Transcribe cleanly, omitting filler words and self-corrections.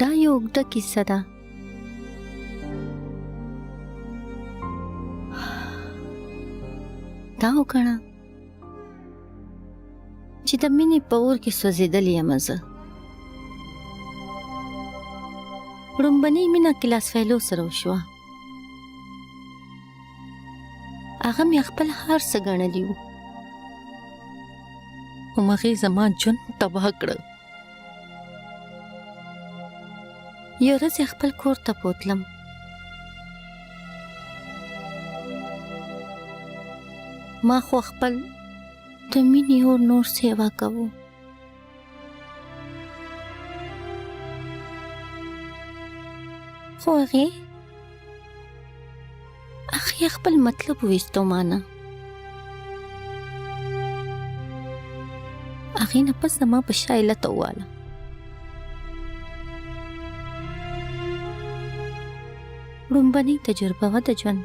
دا یو اوږده کیسه ده. دا وګڼه چې د مینې په اور کې سوځېدلې یم زه. لومبنۍ مینه کلاس فیلو سره وشوه. هغه مې خپل هر څه ګڼلي وو، همغې زما ژوند تباه کړه. یو ورځ یې خپل کور ته بوتلم. ما خو خپل د مینې اور نور سیوا کوو. خو هغې خپل مطلب وویستو مانه. هغې نه پس زما په شا علت وواله. لومبنۍ تجربه وه د ژوند.